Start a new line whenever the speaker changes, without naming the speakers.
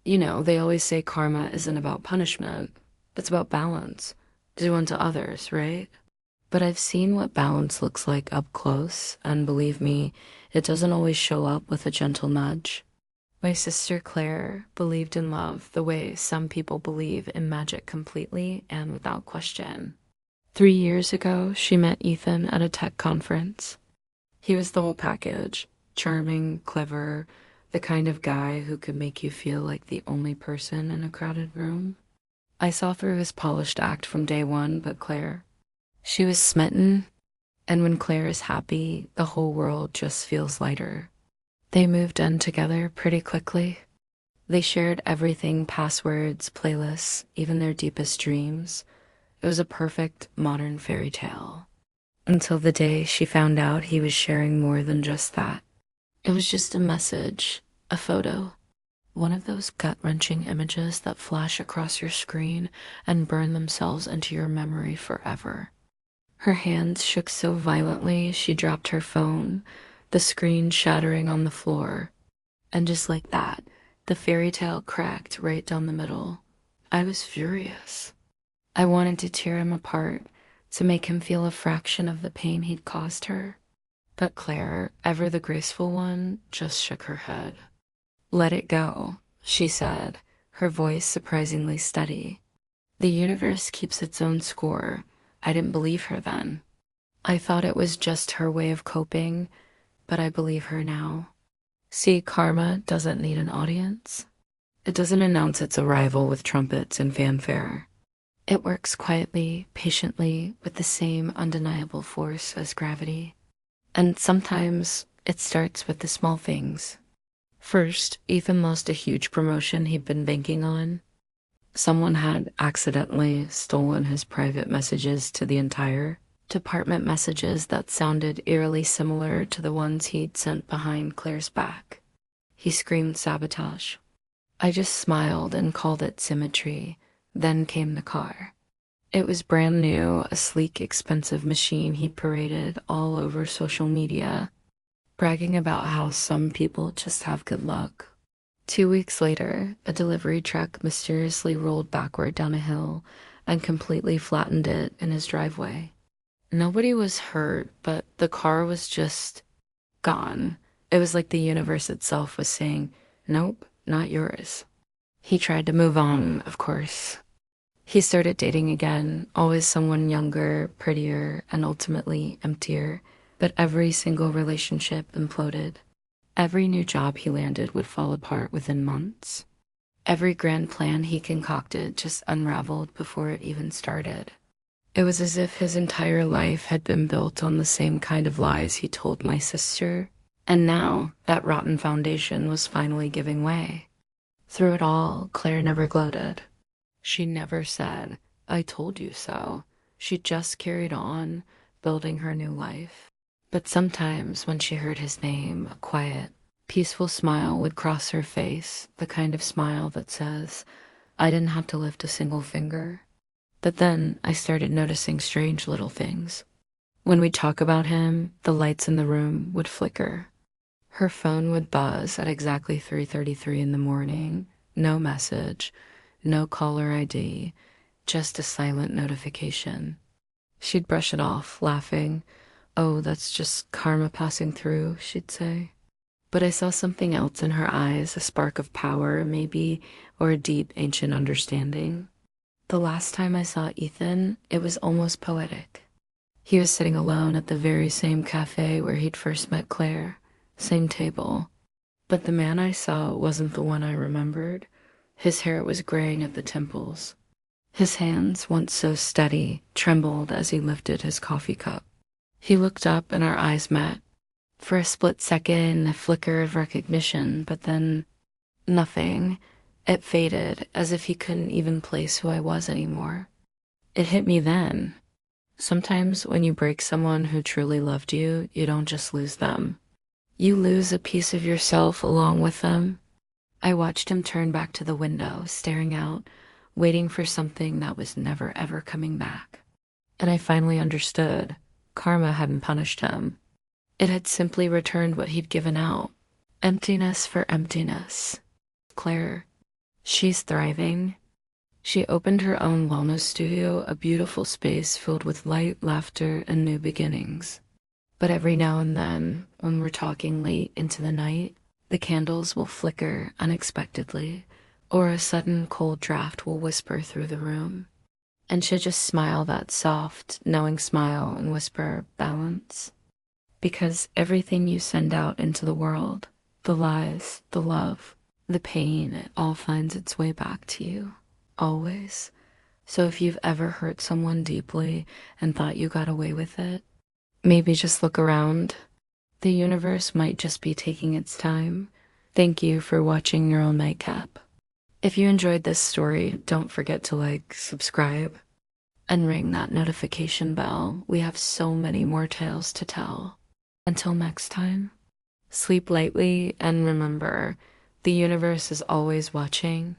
They always say karma isn't about punishment, it's about balance. Do unto others, right? But I've seen what balance looks like up close, and believe me, it doesn't always show up with a gentle nudge. My sister Claire believed in love the way some people believe in magic completely and without question. 3 years ago, she met Ethan at a tech conference. He was the whole package: charming, clever, the kind of guy who could make you feel like the only person in a crowded room. I saw through his polished act from day one, but Claire, she was smitten, and when Claire is happy, the whole world just feels lighter. They moved in together pretty quickly. They shared everything: passwords, playlists, even their deepest dreams. It was a perfect modern fairy tale. Until the day she found out he was sharing more than just that. It was just a message, a photo, one of those gut-wrenching images that flash across your screen and burn themselves into your memory forever. Her hands shook so violently she dropped her phone, the screen shattering on the floor. And just like that, the fairy tale cracked right down the middle. I was furious. I wanted to tear him apart, to make him feel a fraction of the pain he'd caused her. But Claire, ever the graceful one, just shook her head. "Let it go," she said, her voice surprisingly steady. "The universe keeps its own score." I didn't believe her then. I thought it was just her way of coping, but I believe her now. See, karma doesn't need an audience. It doesn't announce its arrival with trumpets and fanfare. It works quietly, patiently, with the same undeniable force as gravity. And sometimes it starts with the small things. First, Ethan lost a huge promotion he'd been banking on. Someone had accidentally stolen his private messages to the entire department, messages that sounded eerily similar to the ones he'd sent behind Claire's back. He screamed sabotage. I just smiled and called it symmetry. Then came the car. It was brand new, a sleek, expensive machine he paraded all over social media, bragging about how some people just have good luck. 2 weeks later, a delivery truck mysteriously rolled backward down a hill and completely flattened it in his driveway. Nobody was hurt, but the car was just gone. It was like the universe itself was saying, "Nope, not yours." He tried to move on, of course. He started dating again, always someone younger, prettier, and ultimately emptier, but every single relationship imploded. Every new job he landed would fall apart within months. Every grand plan he concocted just unraveled before it even started. It was as if his entire life had been built on the same kind of lies he told my sister, and now that rotten foundation was finally giving way. Through it all, Claire never gloated. She never said, "I told you so." She just carried on, building her new life. But sometimes when she heard his name, a quiet, peaceful smile would cross her face, the kind of smile that says, "I didn't have to lift a single finger." But then I started noticing strange little things. When we'd talk about him, the lights in the room would flicker. Her phone would buzz at exactly 3:33 in the morning. No message, no caller ID, just a silent notification. She'd brush it off, laughing. "Oh, that's just karma passing through," she'd say. But I saw something else in her eyes, a spark of power, maybe, or a deep, ancient understanding. The last time I saw Ethan, it was almost poetic. He was sitting alone at the very same cafe where he'd first met Claire, same table. But the man I saw wasn't the one I remembered. His hair was graying at the temples. His hands, once so steady, trembled as he lifted his coffee cup. He looked up and our eyes met. For a split second, a flicker of recognition, but then nothing. It faded, as if he couldn't even place who I was anymore. It hit me then. Sometimes when you break someone who truly loved you, you don't just lose them. You lose a piece of yourself along with them. I watched him turn back to the window, staring out, waiting for something that was never ever coming back. And I finally understood. Karma hadn't punished him. It had simply returned what he'd given out. Emptiness for emptiness. Claire, She's thriving. She opened her own wellness studio, a beautiful space filled with light, laughter, and new beginnings. But every now and then, when we're talking late into the night, the candles will flicker unexpectedly, or a sudden cold draft will whisper through the room. And she'll just smile that soft, knowing smile and whisper, balance. Because everything you send out into the world, the lies, the love, the pain, it all finds its way back to you. Always. So if you've ever hurt someone deeply and thought you got away with it, maybe just look around. The universe might just be taking its time. Thank you for watching Neural Nightcap. If you enjoyed this story, don't forget to like, subscribe, and ring that notification bell. We have so many more tales to tell. Until next time, sleep lightly and remember, the universe is always watching.